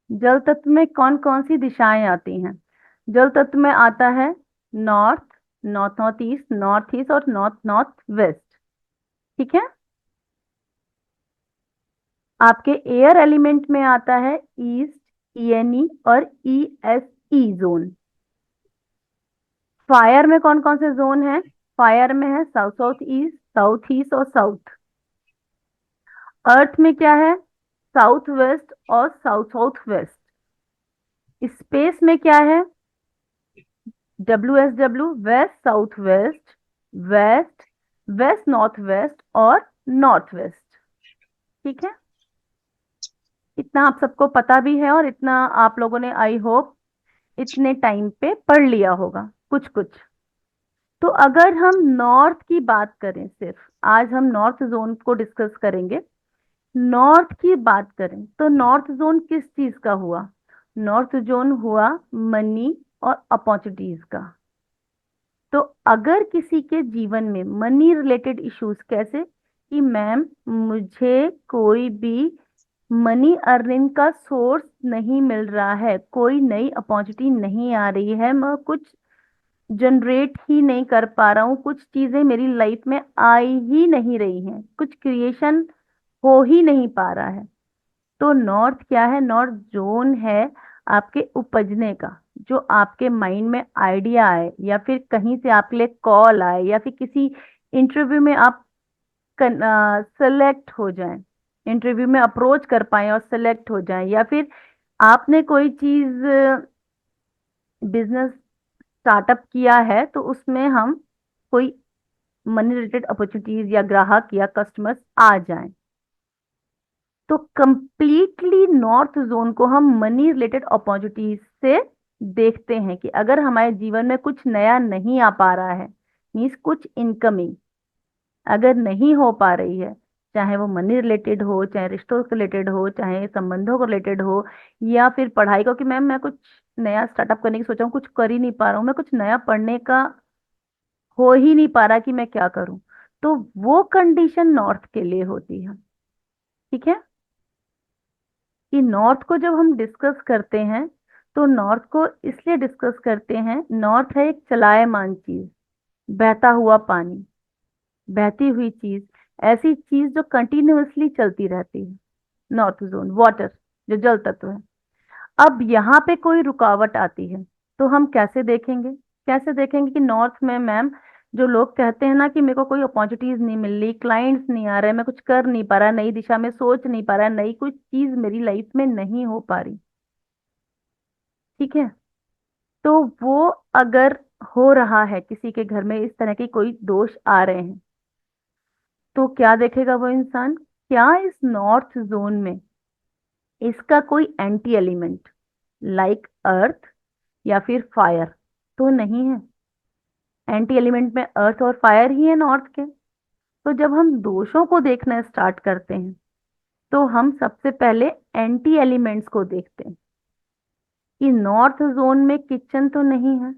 जल तत्व में कौन कौन सी दिशाएं आती हैं? जल तत्व में आता है north, north north east, north east और नॉर्थ नॉर्थ वेस्ट। ठीक है। आपके एयर एलिमेंट में आता है ईस्ट, ईएनई और ईएसई जोन। फायर में कौन कौन से जोन है? फायर में है south south east, south east और साउथ। अर्थ में क्या है? साउथ वेस्ट और साउथ साउथ वेस्ट। स्पेस में क्या है? WSW, west south west, west, west north west और नॉर्थ वेस्ट। ठीक है। इतना आप सबको पता भी है और इतना आप लोगों ने आई होप इतने टाइम पे पढ़ लिया होगा कुछ कुछ। तो अगर हम नॉर्थ की बात करें, सिर्फ आज हम नॉर्थ जोन को डिस्कस करेंगे। नॉर्थ की बात करें तो नॉर्थ जोन किस चीज का हुआ? नॉर्थ जोन हुआ मनी और अपॉर्चुनिटीज का। तो अगर किसी के जीवन में मनी रिलेटेड इश्यूज, कैसे कि मैम मुझे कोई भी मनी अर्निंग का सोर्स नहीं मिल रहा है, कोई नई अपॉर्चुनिटी नहीं आ रही है, मैं कुछ जनरेट ही नहीं कर पा रहा हूँ, कुछ चीजें मेरी लाइफ में आई ही नहीं रही हैं, कुछ क्रिएशन हो ही नहीं पा रहा है। तो नॉर्थ क्या है? नॉर्थ जोन है आपके उपजने का। जो आपके माइंड में आइडिया आए या फिर कहीं से आपके लिए कॉल आए या फिर किसी इंटरव्यू में आप सेलेक्ट हो जाएं, इंटरव्यू में अप्रोच कर पाए और सेलेक्ट हो जाएं, या फिर आपने कोई चीज बिजनेस स्टार्टअप किया है तो उसमें हम कोई मनी रिलेटेड अपॉर्चुनिटीज या ग्राहक या कस्टमर्स आ जाएं। तो कंप्लीटली नॉर्थ जोन को हम मनी रिलेटेड अपॉर्चुनिटीज से देखते हैं कि अगर हमारे जीवन में कुछ नया नहीं आ पा रहा है, मीन्स कुछ इनकमिंग अगर नहीं हो पा रही है, चाहे वो मनी रिलेटेड हो, चाहे रिश्तों से रिलेटेड हो, चाहे संबंधों को रिलेटेड हो, या फिर पढ़ाई को, कि मैम मैं कुछ नया स्टार्टअप करने की सोचा हूँ, कुछ कर ही नहीं पा रहा हूँ, मैं कुछ नया पढ़ने का हो ही नहीं पा रहा कि मैं क्या करूं। तो वो कंडीशन नॉर्थ के लिए होती है। ठीक है। कि नॉर्थ को जब हम डिस्कस करते हैं तो नॉर्थ को इसलिए डिस्कस करते हैं, नॉर्थ है एक चलायमान चीज, बहता हुआ पानी, बहती हुई चीज, ऐसी चीज जो कंटिन्यूअसली चलती रहती है। नॉर्थ जोन वाटर, जो जल तत्व है। अब यहाँ पे कोई रुकावट आती है तो हम कैसे देखेंगे? कैसे देखेंगे कि नॉर्थ में मैम जो लोग कहते हैं ना कि मेरे को कोई अपॉर्चुनिटीज नहीं मिल रही, क्लाइंट्स नहीं आ रहे, मैं कुछ कर नहीं पा रहा, नई दिशा में सोच नहीं पा रहा, नई कुछ चीज मेरी लाइफ में नहीं हो पा रही। ठीक है। तो वो अगर हो रहा है किसी के घर में, इस तरह के कोई दोष आ रहे हैं, तो क्या देखेगा वो इंसान? क्या इस नॉर्थ जोन में इसका कोई एंटी एलिमेंट लाइक अर्थ या फिर फायर तो नहीं है? एंटी एलिमेंट में अर्थ और फायर ही है नॉर्थ के। तो जब हम दोषों को देखना स्टार्ट करते हैं तो हम सबसे पहले एंटी एलिमेंट्स को देखते हैं कि नॉर्थ जोन में किचन तो नहीं है,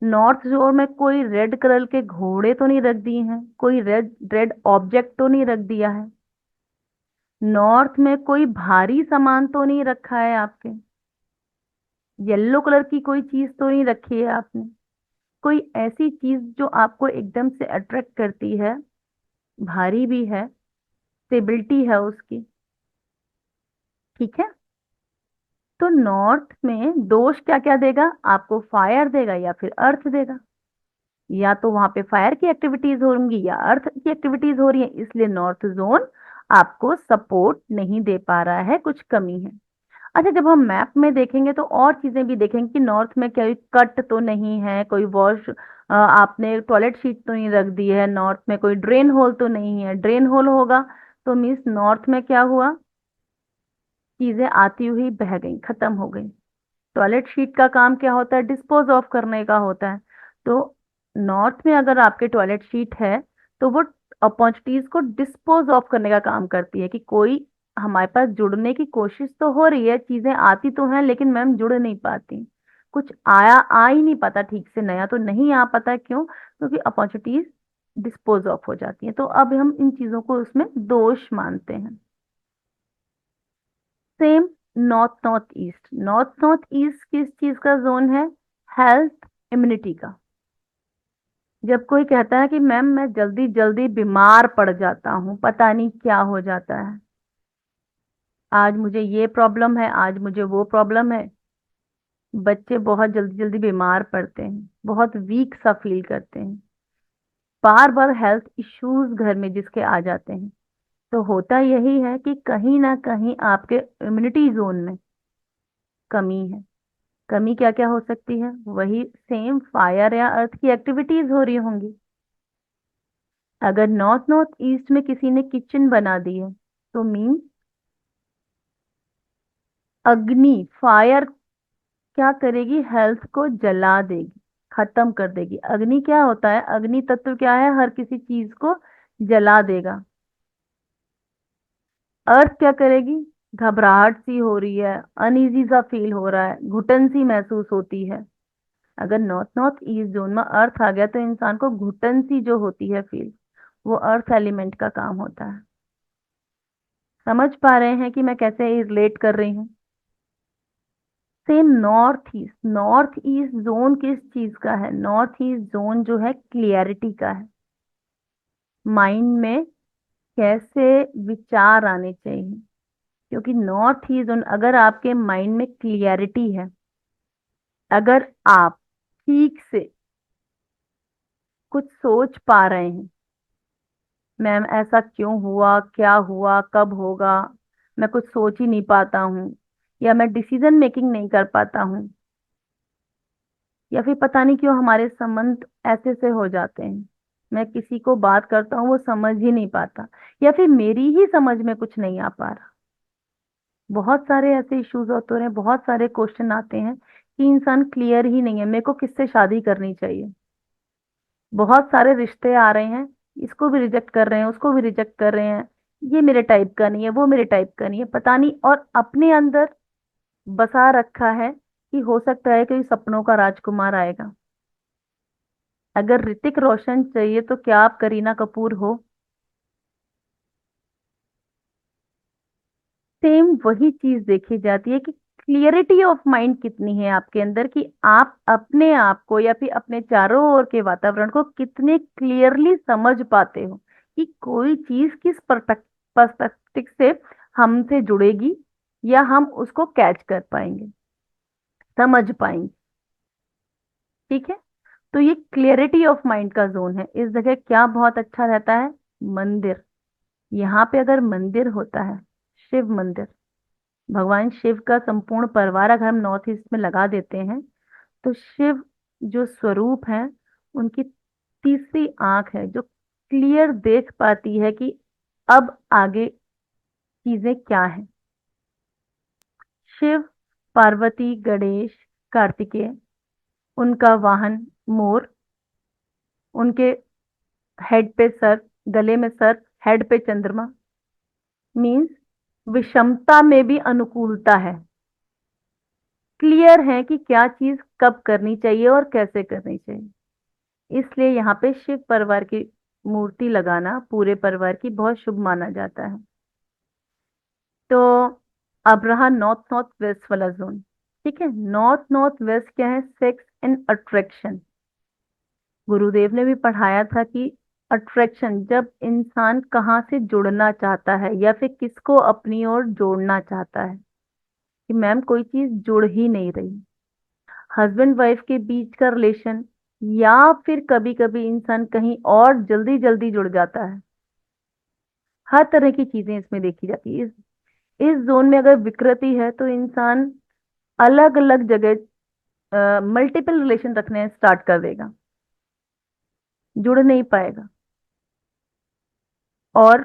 नॉर्थ जोन में कोई रेड कलर के घोड़े तो नहीं रख दिए हैं, कोई रेड रेड ऑब्जेक्ट तो नहीं रख दिया है, नॉर्थ में कोई भारी सामान तो नहीं रखा है आपके, येलो कलर की कोई चीज तो नहीं रखी है आपने, कोई ऐसी चीज जो आपको एकदम से अट्रैक्ट करती है, भारी भी है, स्टेबिलिटी है उसकी। ठीक है। तो नॉर्थ में दोष क्या क्या देगा आपको? फायर देगा या फिर अर्थ देगा। या तो वहां पे फायर की एक्टिविटीज होंगी या अर्थ की एक्टिविटीज हो रही है, इसलिए नॉर्थ जोन आपको सपोर्ट नहीं दे पा रहा है, कुछ कमी है। अच्छा, जब हम मैप में देखेंगे तो और चीजें भी देखेंगे कि नॉर्थ में कोई कट तो नहीं है, कोई वॉश आपने टॉयलेट शीट तो नहीं रख दी है, नॉर्थ में कोई ड्रेन होल तो नहीं है, ड्रेन होल होगा तो मीन्स नॉर्थ में क्या हुआ? चीजें आती हुई बह गई, खत्म हो गई। टॉयलेट शीट का काम क्या होता है? डिस्पोज ऑफ करने का होता है। तो नॉर्थ में अगर आपके टॉयलेट शीट है तो वो अपॉर्चुनिटीज को डिस्पोज ऑफ करने का काम करती है कि कोई हमारे पास जुड़ने की कोशिश तो हो रही है, चीजें आती तो हैं लेकिन मैम जुड़ नहीं पाती, कुछ आ ही नहीं पाता ठीक से, नया तो नहीं आ पाता। क्यों? क्योंकि अपॉर्चुनिटीज डिस्पोज ऑफ हो जाती हैं। तो अब हम इन चीजों को उसमें दोष मानते हैं। Same north north east. North north east किस चीज का जोन है? हेल्थ, इम्यूनिटी का। जब कोई कहता है कि मैम मैं जल्दी जल्दी बीमार पड़ जाता हूँ, पता नहीं क्या हो जाता है, आज मुझे ये प्रॉब्लम है, आज मुझे वो प्रॉब्लम है, बच्चे बहुत जल्दी जल्दी बीमार पड़ते हैं, बहुत वीक सा फील करते हैं, बार बार हेल्थ इश्यूज घर में जिसके आ जाते हैं। तो होता यही है कि कहीं ना कहीं आपके इम्यूनिटी जोन में कमी है। कमी क्या क्या हो सकती है? वही सेम फायर या अर्थ की एक्टिविटीज हो रही होंगी। अगर नॉर्थ नॉर्थ ईस्ट में किसी ने किचन बना दी है तो मीन अग्नि, फायर क्या करेगी? हेल्थ को जला देगी, खत्म कर देगी। अग्नि क्या होता है? अग्नि तत्व क्या है? हर किसी चीज को जला देगा। अर्थ क्या करेगी? घबराहट सी हो रही है, अनईजी सा फील हो रहा है, घुटन सी महसूस होती है। अगर नॉर्थ नॉर्थ ईस्ट जोन में अर्थ आ गया तो इंसान को घुटन सी जो होती है फील, वो अर्थ एलिमेंट का काम होता है। समझ पा रहे हैं कि मैं कैसे रिलेट कर रही हूँ? Same north east. North east zone किस चीज का है? नॉर्थ ईस्ट जोन जो है क्लियरिटी का है। माइंड में कैसे विचार आने चाहिए, क्योंकि नॉर्थ ईस्ट जोन, अगर आपके माइंड में क्लियरिटी है, अगर आप ठीक से कुछ सोच पा रहे हैं, मैम ऐसा क्यों हुआ, क्या हुआ, कब होगा, मैं कुछ सोच ही नहीं पाता हूँ, या मैं डिसीजन मेकिंग नहीं कर पाता हूँ, या फिर पता नहीं क्यों हमारे संबंध ऐसे से हो जाते हैं, मैं किसी को बात करता हूँ वो समझ ही नहीं पाता, या फिर मेरी ही समझ में कुछ नहीं आ पा रहा। बहुत सारे ऐसे इश्यूज होते हैं, बहुत सारे क्वेश्चन आते हैं कि इंसान क्लियर ही नहीं है, मेरे को किससे शादी करनी चाहिए। बहुत सारे रिश्ते आ रहे हैं, इसको भी रिजेक्ट कर रहे हैं, उसको भी रिजेक्ट कर रहे हैं, ये मेरे टाइप का नहीं है, वो मेरे टाइप का नहीं है, पता नहीं। और अपने अंदर बसा रखा है कि हो सकता है कोई सपनों का राजकुमार आएगा। अगर ऋतिक रोशन चाहिए तो क्या आप करीना कपूर हो? सेम वही चीज देखी जाती है कि क्लियरिटी ऑफ माइंड कितनी है आपके अंदर, कि आप अपने आप को या फिर अपने चारों ओर के वातावरण को कितने क्लियरली समझ पाते हो, कि कोई चीज किस पर्सपेक्टिव से हमसे जुड़ेगी, या हम उसको कैच कर पाएंगे, समझ पाएंगे। ठीक है। तो ये क्लियरिटी ऑफ माइंड का जोन है। इस जगह क्या बहुत अच्छा रहता है? मंदिर। यहाँ पे अगर मंदिर होता है, शिव मंदिर, भगवान शिव का संपूर्ण परिवार अगर हम नॉर्थ ईस्ट में लगा देते हैं, तो शिव जो स्वरूप है, उनकी तीसरी आंख है जो क्लियर देख पाती है कि अब आगे चीजें क्या हैं। शिव, पार्वती, गणेश, कार्तिकेय, उनका वाहन मोर, उनके हेड पे सर, गले में सर, हेड पे चंद्रमा, मीन्स विषमता में भी अनुकूलता है। क्लियर है कि क्या चीज कब करनी चाहिए और कैसे करनी चाहिए। इसलिए यहाँ पे शिव परिवार की मूर्ति लगाना पूरे परिवार की बहुत शुभ माना जाता है। तो अब रहा नॉर्थ नॉर्थ वेस्ट वाला जोन। ठीक है। नॉर्थ नॉर्थ वेस्ट क्या है? Sex and attraction. गुरुदेव ने भी पढ़ाया था कि अट्रैक्शन, जब इंसान कहाँ से जुड़ना चाहता है या फिर किसको अपनी ओर जोड़ना चाहता है, कि मैम कोई चीज जुड़ ही नहीं रही, हस्बैंड वाइफ के बीच का रिलेशन, या फिर कभी कभी इंसान कहीं और जल्दी जल्दी जुड़ जाता है। हर तरह की चीजें इसमें देखी जाती है। इस जोन में अगर विकृति है तो इंसान अलग अलग जगह मल्टीपल रिलेशन रखने स्टार्ट कर देगा, जुड़ नहीं पाएगा। और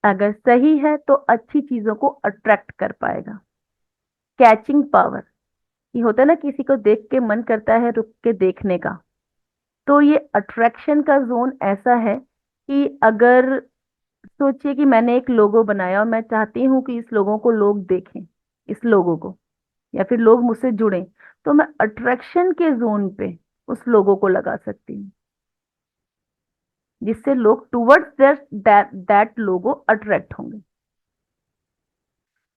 अगर सही है तो अच्छी चीजों को अट्रैक्ट कर पाएगा। कैचिंग पावर, ये होता है ना, किसी को देख के मन करता है रुक के देखने का। तो ये अट्रैक्शन का जोन ऐसा है कि अगर सोचिए कि मैंने एक लोगो बनाया और मैं चाहती हूँ कि इस लोगों को लोग देखें, इस लोगो को, या फिर लोग मुझसे जुड़ें, तो मैं अट्रैक्शन के जोन पे उस लोगो को लगा सकती हूँ, जिससे लोग टुवर्ड्स दैट लोगो अट्रैक्ट होंगे।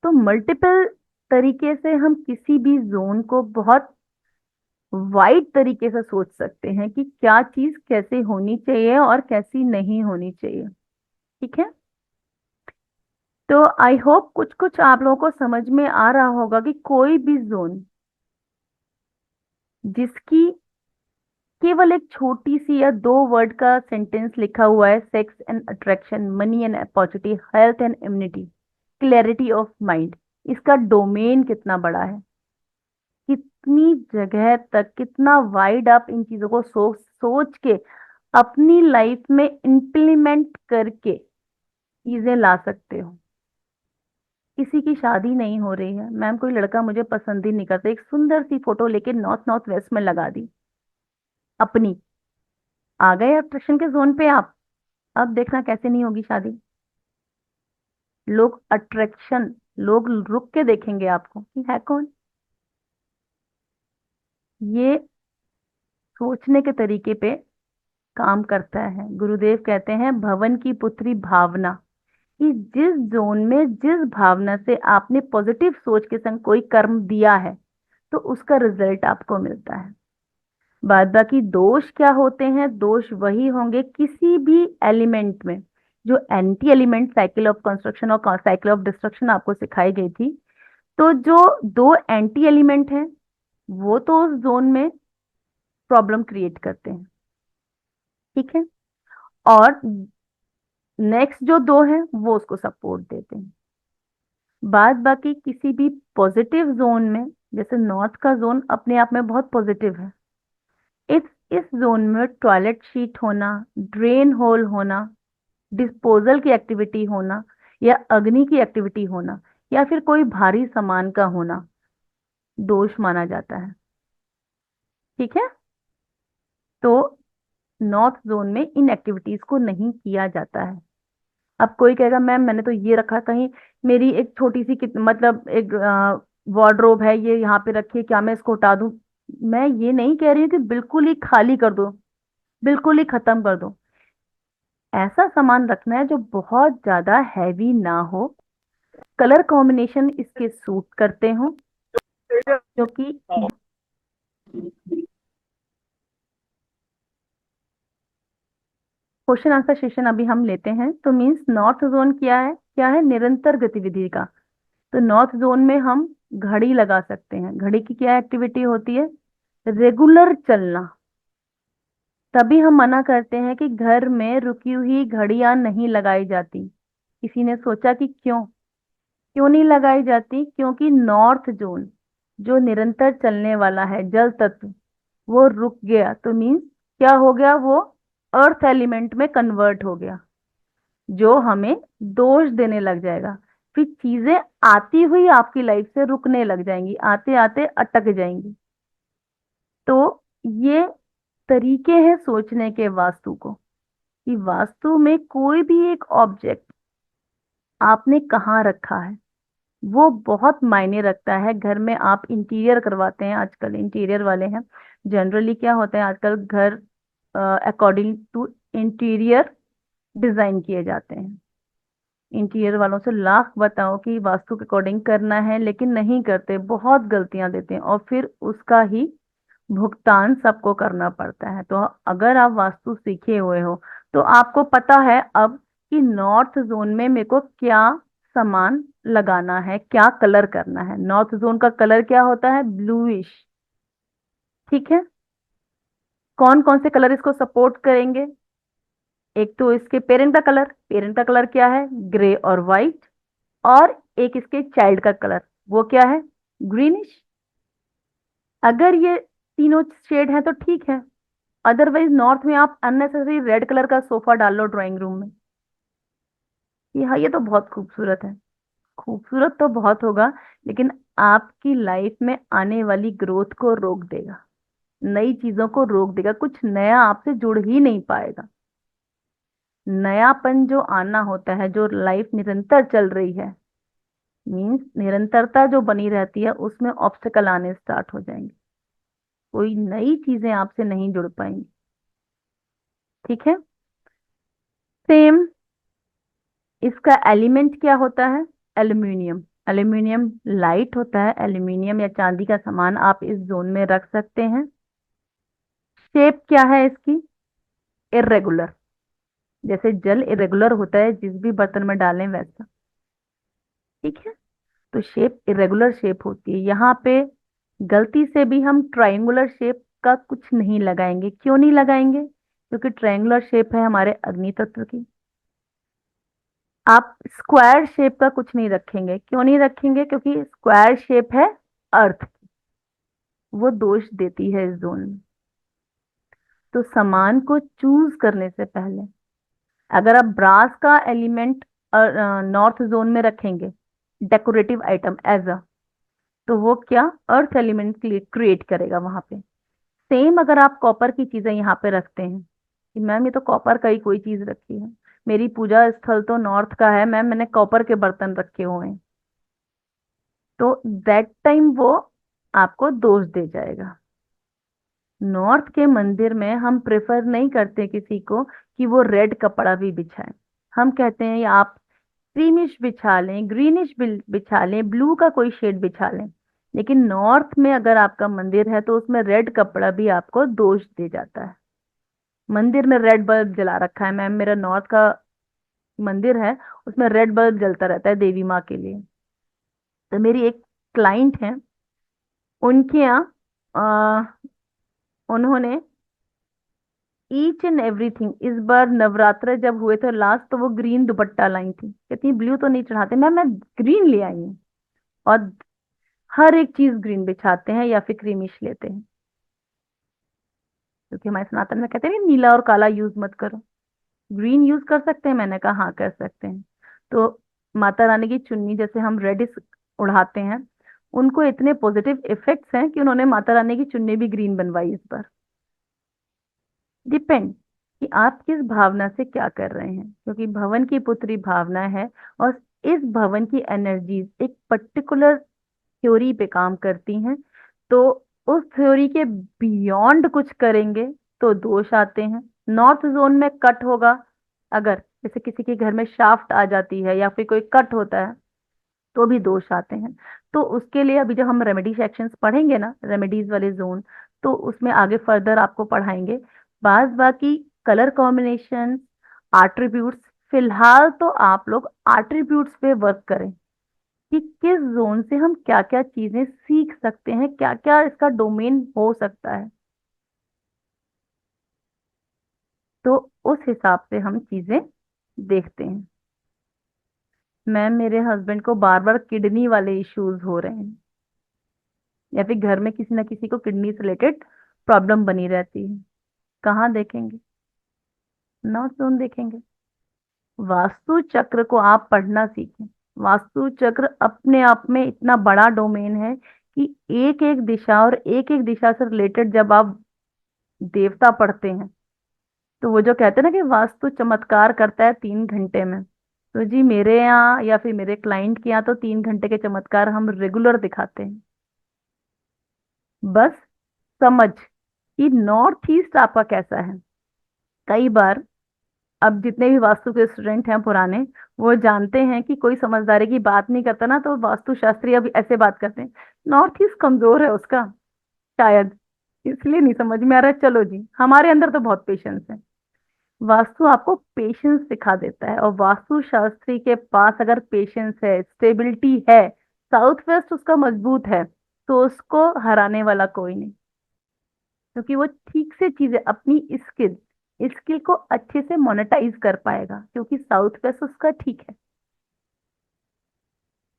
तो मल्टीपल तरीके से हम किसी भी जोन को बहुत वाइड तरीके से सोच सकते हैं कि क्या चीज कैसे होनी चाहिए और कैसी नहीं होनी चाहिए। ठीक है। तो आई होप कुछ कुछ आप लोगों को समझ में आ रहा होगा कि कोई भी जोन जिसकी केवल एक छोटी सी या दो वर्ड का सेंटेंस लिखा हुआ है, sex and attraction, money and opportunity, health and immunity, clarity of mind, इसका डोमेन कितना बड़ा है, कितनी जगह तक, कितना वाइड आप इन चीजों को सोच सोच के अपनी लाइफ में इंप्लीमेंट करके चीजें ला सकते हो। किसी की शादी नहीं हो रही है मैम, कोई लड़का मुझे पसंद ही नहीं करता, एक सुंदर सी फोटो लेके नॉर्थ नॉर्थ वेस्ट में लगा दी अपनी, आ गए अट्रैक्शन के जोन पे आप। अब देखना कैसे नहीं होगी शादी। लोग अट्रैक्शन, लोग रुक के देखेंगे आपको कि है कौन। ये सोचने के तरीके पे काम करता है। गुरुदेव कहते हैं भवन की पुत्री भावना, कि जिस जोन में जिस भावना से आपने पॉजिटिव सोच के संग कोई कर्म दिया है तो उसका रिजल्ट आपको मिलता है। बाद बाकी दोष क्या होते हैं, दोष वही होंगे किसी भी एलिमेंट में जो anti element cycle of construction और साइकिल ऑफ डिस्ट्रक्शन आपको सिखाई गई थी। तो जो दो एंटी एलिमेंट हैं वो तो उस जोन में प्रॉब्लम क्रिएट करते हैं। ठीक है। और नेक्स्ट जो दो हैं वो उसको सपोर्ट देते हैं। बाद बाकी किसी भी पॉजिटिव जोन में, जैसे नॉर्थ का जोन अपने आप में बहुत पॉजिटिव है, इस इस जोन में टॉयलेट शीट होना, ड्रेन होल होना, डिस्पोजल की एक्टिविटी होना, या अग्नि की एक्टिविटी होना, या फिर कोई भारी सामान का होना दोष माना जाता है। ठीक है। तो नॉर्थ जोन में इन एक्टिविटीज को नहीं किया जाता है। अब कोई कहेगा मैम मैंने तो ये रखा, कहीं मेरी एक छोटी सी मतलब एक वार्डरोब है ये यहाँ पे रखी है, क्या मैं इसको हटा दूं। मैं ये नहीं कह रही हूँ कि बिल्कुल ही खाली कर दो, बिल्कुल ही खत्म कर दो। ऐसा सामान रखना है जो बहुत ज्यादा हैवी ना हो, कलर कॉम्बिनेशन इसके सूट करते हो, क्योंकि क्वेश्चन आंसर सेशन अभी हम लेते हैं। तो मीन्स नॉर्थ जोन क्या है, क्या है, निरंतर गतिविधि का। तो नॉर्थ जोन में हम घड़ी लगा सकते हैं। घड़ी की क्या एक्टिविटी होती है, रेगुलर चलना। तभी हम मना करते हैं कि घर में रुकी हुई घड़ियां नहीं लगाई जाती। किसी ने सोचा कि क्यों, क्यों नहीं लगाई जाती, क्योंकि नॉर्थ जोन जो निरंतर चलने वाला है, जल तत्व, वो रुक गया तो मीन्स क्या हो गया, वो अर्थ एलिमेंट में कन्वर्ट हो गया, जो हमें दोष देने लग जाएगा। फिर चीजें आती हुई आपकी लाइफ से रुकने लग जाएंगी, आते आते अटक जाएंगी। तो ये तरीके हैं सोचने के वास्तु को, कि वास्तु में कोई भी एक ऑब्जेक्ट आपने कहाँ रखा है वो बहुत मायने रखता है। घर में आप इंटीरियर करवाते हैं, आजकल इंटीरियर वाले हैं, जनरली क्या होता है आजकल घर अकॉर्डिंग टू इंटीरियर डिजाइन किए जाते हैं। इंटीरियर वालों से लाख बताओ कि वास्तु के अकॉर्डिंग करना है, लेकिन नहीं करते, बहुत गलतियां देते हैं, और फिर उसका ही भुगतान सबको करना पड़ता है। तो अगर आप वास्तु सीखे हुए हो तो आपको पता है अब कि नॉर्थ जोन में मेरे को क्या सामान लगाना है, क्या कलर करना है। नॉर्थ जोन का कलर क्या होता है, ब्लूइश। ठीक है। कौन कौन से कलर इसको सपोर्ट करेंगे, एक तो इसके पेरेंट का कलर, पेरेंट का कलर क्या है, ग्रे और व्हाइट, और एक इसके चाइल्ड का कलर वो क्या है, ग्रीनिश। अगर ये तीनों शेड है तो ठीक है, अदरवाइज नॉर्थ में आप अननेसेसरी रेड कलर का सोफा डाल लो ड्राइंग रूम में, ये हाँ ये तो बहुत खूबसूरत है, खूबसूरत तो बहुत होगा, लेकिन आपकी लाइफ में आने वाली ग्रोथ को रोक देगा, नई चीजों को रोक देगा, कुछ नया आपसे जुड़ ही नहीं पाएगा। नयापन जो आना होता है, जो लाइफ निरंतर चल रही है, मीन्स निरंतरता जो बनी रहती है, उसमें ऑब्स्टिकल आने स्टार्ट हो जाएंगे, कोई नई चीजें आपसे नहीं जुड़ पाएंगी। ठीक है। सेम इसका एलिमेंट क्या होता है, एल्यूमिनियम। एल्यूमिनियम लाइट होता है, एल्यूमिनियम या चांदी का सामान आप इस जोन में रख सकते हैं। शेप क्या है इसकी? इरेगुलर। जैसे जल इरेगुलर होता है जिस भी बर्तन में डालें वैसा। ठीक है। तो शेप इरेगुलर शेप होती है। यहाँ पे गलती से भी हम ट्रायंगुलर शेप का कुछ नहीं लगाएंगे। क्यों नहीं लगाएंगे? क्योंकि ट्रायंगुलर शेप है हमारे अग्नि तत्व की। आप स्क्वायर शेप का कुछ नहीं रखेंगे। क्यों नहीं रखेंगे? क्योंकि स्क्वायर शेप है अर्थ की, वो दोष देती है इस जोन में। तो सामान को चूज करने से पहले अगर आप ब्रास का एलिमेंट नॉर्थ जोन में रखेंगे, डेकोरेटिव आइटम एज अ, तो वो क्या अर्थ एलिमेंट क्रिएट करेगा वहां पे। सेम अगर आप कॉपर की चीजें यहाँ पे रखते हैं कि मैम ये तो कॉपर का ही कोई चीज रखी है, मेरी पूजा स्थल तो नॉर्थ का है मैम, मैंने कॉपर के बर्तन रखे हुए हैं, तो दैट टाइम वो आपको दोष दे जाएगा। नॉर्थ के मंदिर में हम प्रेफर नहीं करते किसी को कि वो रेड कपड़ा भी बिछाए। हम कहते हैं या आप क्रीमिश बिछा लें, ग्रीनिश बिछा लें, ब्लू का कोई शेड बिछा लें। लेकिन नॉर्थ में अगर आपका मंदिर है तो उसमें रेड कपड़ा भी आपको दोष दे जाता है। मंदिर में रेड बल्ब जला रखा है मैम, मेरा नॉर्थ का मंदिर है, उसमें रेड बल्ब जलता रहता है देवी माँ के लिए। तो मेरी एक क्लाइंट है, उनके यहाँ उन्होंने ईच एंड एवरीथिंग, इस बार नवरात्र जब हुए थे लास्ट तो वो ग्रीन दुपट्टा लाई थी, कहती ब्लू तो नहीं चढ़ाते मैम, मैं ग्रीन ले आई हूँ। और हर एक चीज ग्रीन बिछाते हैं या फिर क्रीमिश लेते हैं, क्योंकि हमारे सनातन में कहते हैं ना, नीला और काला यूज मत करो, ग्रीन यूज कर सकते हैं। मैंने कहा हाँ कर सकते हैं। तो माता रानी की चुन्नी जैसे हम रेड उड़ाते हैं, उनको इतने पॉजिटिव इफेक्ट्स हैं कि उन्होंने माता रानी की चुन्नी भी ग्रीन बनवाई इस बार। डिपेंड कि आप किस भावना से क्या कर रहे हैं, क्योंकि भवन की पुत्री भावना है, और इस भवन की एनर्जीज एक पर्टिकुलर थ्योरी पे काम करती हैं। तो उस थ्योरी के बियॉन्ड कुछ करेंगे तो दोष आते हैं। नॉर्थ जोन में कट होगा, अगर जैसे किसी के घर में शाफ्ट आ जाती है या फिर कोई कट होता है तो भी दोष आते हैं। तो उसके लिए अभी जब हम रेमेडी सेक्शंस पढ़ेंगे ना, रेमेडीज वाले जोन, तो उसमें आगे फर्दर आपको पढ़ाएंगे। बाज बाकी कलर कॉम्बिनेशन, आट्रीब्यूट्स, फिलहाल तो आप लोग आट्रीब्यूट्स पे वर्क करें कि किस जोन से हम क्या क्या चीजें सीख सकते हैं, क्या क्या इसका डोमेन हो सकता है। तो उस हिसाब से हम चीजें देखते हैं। मैम मेरे हस्बैंड को बार बार किडनी वाले इश्यूज हो रहे हैं, या फिर घर में किसी ना किसी को किडनी से रिलेटेड प्रॉब्लम बनी रहती है। कहाँ देखेंगे? नॉर्थ जोन देखेंगे। वास्तु चक्र को आप पढ़ना सीखें। वास्तु चक्र अपने आप में इतना बड़ा डोमेन है कि एक एक दिशा और एक एक दिशा से रिलेटेड जब आप देवता पढ़ते हैं, तो वो जो कहते हैं ना कि वास्तु चमत्कार करता है 3 घंटे में, तो जी मेरे यहाँ या फिर मेरे क्लाइंट के यहाँ तो 3 घंटे के चमत्कार हम रेगुलर दिखाते हैं। बस समझ कि नॉर्थ ईस्ट आपका कैसा है। कई बार अब जितने भी वास्तु के स्टूडेंट हैं पुराने, वो जानते हैं कि कोई समझदारी की बात नहीं करता ना, तो वास्तु शास्त्री अब ऐसे बात करते हैं, नॉर्थ ईस्ट कमजोर है उसका शायद, इसलिए नहीं समझ में आ रहा है। चलो जी, हमारे अंदर तो बहुत पेशेंस है। वास्तु आपको पेशेंस सिखा देता है, और वास्तु शास्त्री के पास अगर पेशेंस है, स्टेबिलिटी है, साउथ वेस्ट उसका मजबूत है, तो उसको हराने वाला कोई नहीं। क्योंकि वो ठीक से चीजें अपनी स्किल स्किल को अच्छे से मोनेटाइज कर पाएगा, क्योंकि साउथ वेस्ट उसका ठीक है।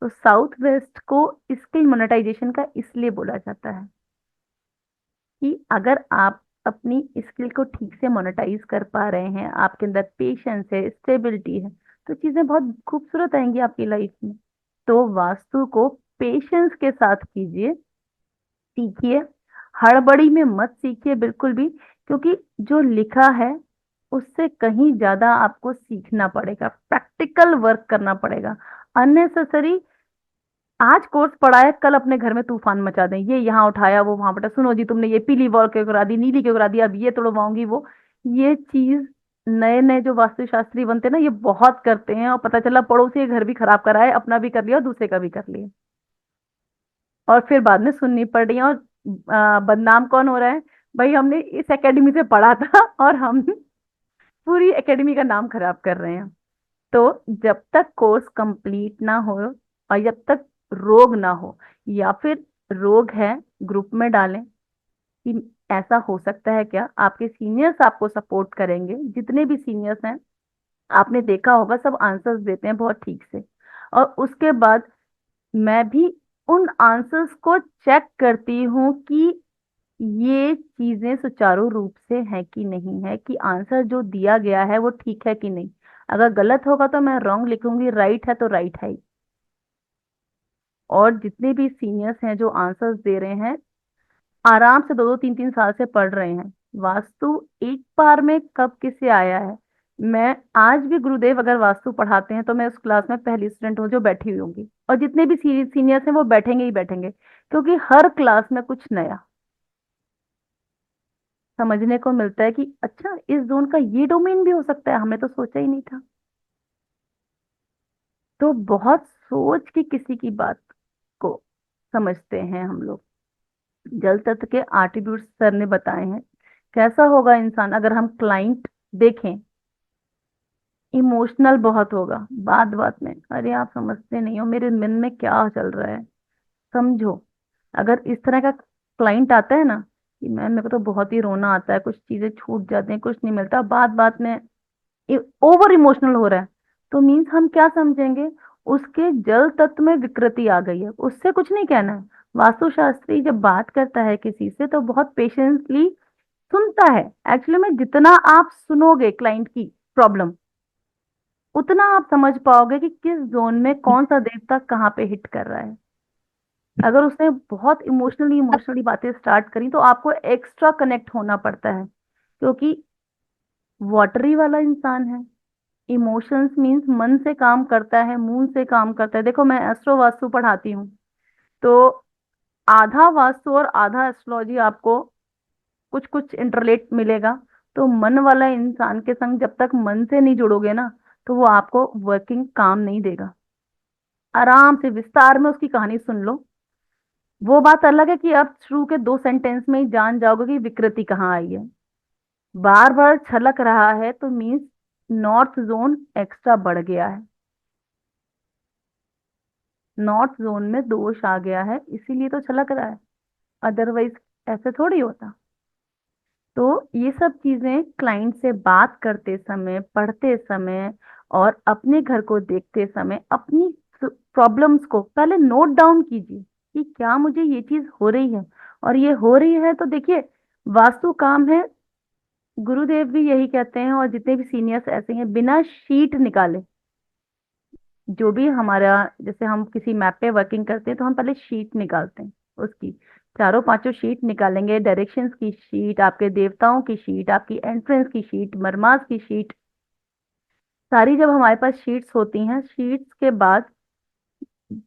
तो साउथ वेस्ट को स्किल मोनेटाइजेशन का इसलिए बोला जाता है कि अगर आप अपनी स्किल को ठीक से मोनेटाइज कर पा रहे हैं, आपके अंदर पेशेंस है, स्टेबिलिटी है, तो चीजें बहुत खूबसूरत आएंगी आपकी लाइफ में। तो वास्तु को पेशेंस के साथ कीजिए, सीखिए, हड़बड़ी में मत सीखिए बिल्कुल भी, क्योंकि जो लिखा है उससे कहीं ज्यादा आपको सीखना पड़ेगा, प्रैक्टिकल वर्क करना पड़ेगा। अननेसेसरी आज कोर्स पढ़ा है, कल अपने घर में तूफान मचा दें, ये यहाँ उठाया वो वहां पटा, सुनो जी तुमने ये पीली वॉल क्यों करा दी, नीली क्यों करा दी, अब ये तोड़वाऊंगी वो, ये चीज नए नए जो वास्तुशास्त्री बनते हैं ना, ये बहुत करते हैं, और पता चला पड़ोसी के घर भी खराब करा है, अपना भी कर लिया और दूसरे का भी कर लिया, और फिर बाद में सुननी पड़ रही है। और बदनाम कौन हो रहा है? भाई हमने इस एकेडमी से पढ़ा था और हम पूरी एकेडमी का नाम खराब कर रहे हैं। तो जब तक कोर्स कंप्लीट ना हो, और जब तक रोग ना हो, या फिर रोग है, ग्रुप में डालें कि ऐसा हो सकता है क्या, आपके सीनियर्स आपको सपोर्ट करेंगे, जितने भी सीनियर्स हैं, आपने देखा होगा सब आंसर्स देते हैं बहुत ठीक से। और उसके बाद मैं भी उन आंसर्स को चेक करती हूँ कि ये चीजें सुचारू रूप से है कि नहीं है, कि आंसर जो दिया गया है वो ठीक है कि नहीं। अगर गलत होगा तो मैं रॉन्ग लिखूंगी, राइट है तो राइट है ही। और जितने भी सीनियर्स हैं जो आंसर्स दे रहे हैं, आराम से दो दो तीन तीन साल से पढ़ रहे हैं। वास्तु एक बार में कब किसे आया है? मैं आज भी गुरुदेव अगर वास्तु पढ़ाते हैं तो मैं उस क्लास में पहली स्टूडेंट हूँ जो बैठी हुई होंगी, और जितने भी सीनियर्स हैं वो बैठेंगे ही बैठेंगे, क्योंकि हर क्लास में कुछ नया समझने को मिलता है कि अच्छा, इस जोन का ये डोमेन भी हो सकता है, हमने तो सोचा ही नहीं था। तो बहुत सोच के किसी की बात को समझते हैं हम लोग। जल तत्व के एट्रीब्यूट्स सर ने बताए हैं। कैसा होगा इंसान अगर हम क्लाइंट देखें? इमोशनल बहुत होगा, बात बात में, अरे आप समझते नहीं हो मेरे मन में क्या चल रहा है, समझो। अगर इस तरह का क्लाइंट आता है ना कि मैम मेरे को तो बहुत ही रोना आता है, कुछ चीजें छूट जाती हैं, कुछ नहीं मिलता, बात बात में ओवर इमोशनल हो रहा है, तो मीन्स हम क्या समझेंगे? उसके जल तत्व में विकृति आ गई है, उससे कुछ नहीं कहना है। वास्तुशास्त्री जब बात करता है किसी से तो बहुत पेशेंसली सुनता है। एक्चुअली में जितना आप सुनोगे क्लाइंट की प्रॉब्लम, उतना आप समझ पाओगे कि किस जोन में कौन सा देवता कहाँ पे हिट कर रहा है। अगर उसने बहुत इमोशनली इमोशनली बातें स्टार्ट करी तो आपको एक्स्ट्रा कनेक्ट होना पड़ता है, क्योंकि वाटरी वाला इंसान है। इमोशंस मीन्स मन से काम करता है, मून से काम करता है। देखो मैं एस्ट्रो वास्तु पढ़ाती हूँ, तो आधा वास्तु और आधा एस्ट्रोलॉजी आपको कुछ कुछ इंटरलेट मिलेगा। तो मन वाला इंसान के संग जब तक मन से नहीं जुड़ोगे ना, तो वो आपको वर्किंग काम नहीं देगा। आराम से विस्तार में उसकी कहानी सुन लो। वो बात अलग है कि आप शुरू के दो सेंटेंस में ही जान जाओगे कि विकृति कहाँ आई है। बार बार छलक रहा है तो मीन्स नॉर्थ जोन एक्स्ट्रा बढ़ गया है, नॉर्थ जोन में दोष आ गया है, इसीलिए तो छलक रहा है, अदरवाइज ऐसे थोड़ी होता। तो ये सब चीजें क्लाइंट से बात करते समय, पढ़ते समय, और अपने घर को देखते समय अपनी प्रॉब्लम्स को पहले नोट डाउन कीजिए कि क्या मुझे ये चीज हो रही है। और ये हो रही है तो देखिए, वास्तु काम है, गुरुदेव भी यही कहते हैं, और जितने भी सीनियर्स ऐसे हैं, बिना शीट निकाले जो भी हमारा, जैसे हम किसी मैप पे वर्किंग करते हैं तो हम पहले शीट निकालते हैं उसकी, चारों पांचों शीट निकालेंगे, डायरेक्शंस की शीट, आपके देवताओं की शीट, आपकी एंट्रेंस की शीट, मरमास की शीट, सारी जब हमारे पास शीट्स होती हैं, शीट्स के बाद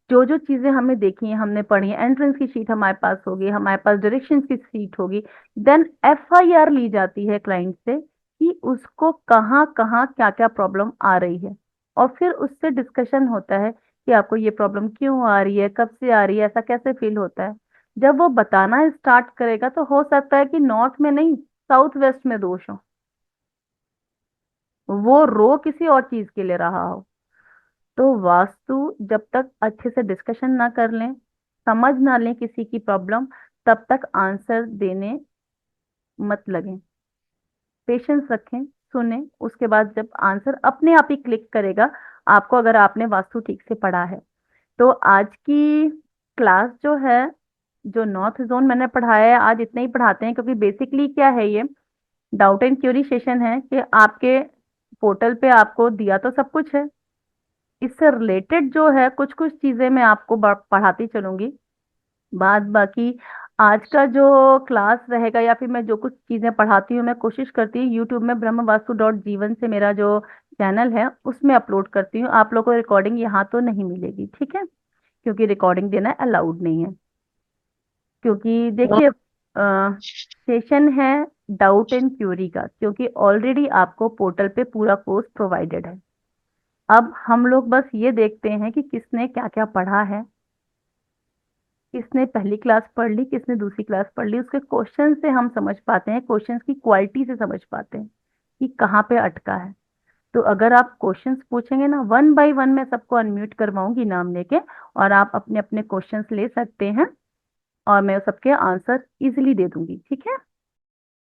जो जो चीजें हमने देखी हैं, हमने पढ़ी हैं, एंट्रेंस की शीट हमारे पास होगी, हमारे पास डायरेक्शंस की शीट होगी। देन एफआईआर ली जाती है क्लाइंट से कि उसको कहाँ कहाँ क्या क्या प्रॉब्लम आ रही है, और फिर उससे डिस्कशन होता है कि आपको ये प्रॉब्लम क्यों आ रही है, कब से आ रही है, ऐसा कैसे फील होता है। जब वो बताना स्टार्ट करेगा तो हो सकता है कि नॉर्थ में नहीं, साउथ वेस्ट में दोष हो, वो रो किसी और चीज के लिए रहा हो। तो वास्तु जब तक अच्छे से डिस्कशन ना कर लें, समझ ना लें किसी की प्रॉब्लम, तब तक आंसर देने मत लगें। पेशेंस रखें, सुने, उसके बाद जब आंसर अपने आप ही क्लिक करेगा आपको, अगर आपने वास्तु ठीक से पढ़ा है। तो आज की क्लास जो है, जो नॉर्थ जोन मैंने पढ़ाया है, आज इतना ही पढ़ाते हैं, क्योंकि बेसिकली क्या है ये, डाउट एंड क्यूरी सेशन है कि आपके पोर्टल पे आपको दिया तो सब कुछ है, इससे रिलेटेड जो है कुछ कुछ चीजें मैं आपको पढ़ाती चलूंगी। बाद बाकी आज का जो क्लास रहेगा, या फिर मैं जो कुछ चीजें पढ़ाती हूँ, मैं कोशिश करती हूँ यूट्यूब में ब्रह्मवास्तु.जीवन से मेरा जो चैनल है उसमें अपलोड करती हूँ। आप लोगों को रिकॉर्डिंग यहाँ तो नहीं मिलेगी, ठीक है, क्योंकि रिकॉर्डिंग देना अलाउड नहीं है। क्योंकि देखिए सेशन है, डाउट एंड क्यूरी का, क्योंकि ऑलरेडी आपको पोर्टल पे पूरा कोर्स प्रोवाइडेड है। अब हम लोग बस ये देखते हैं कि किसने क्या क्या पढ़ा है, किसने पहली क्लास पढ़ ली, किसने दूसरी क्लास पढ़ ली। उसके क्वेश्चन से हम समझ पाते हैं, क्वेश्चंस की क्वालिटी से समझ पाते हैं कि कहाँ पे अटका है। तो अगर आप क्वेश्चंस पूछेंगे ना, वन बाय वन मैं सबको अनम्यूट करवाऊंगी नाम लेके, और आप अपने अपने क्वेश्चंस ले सकते हैं, और मैं सबके आंसर इजिली दे दूंगी, ठीक है।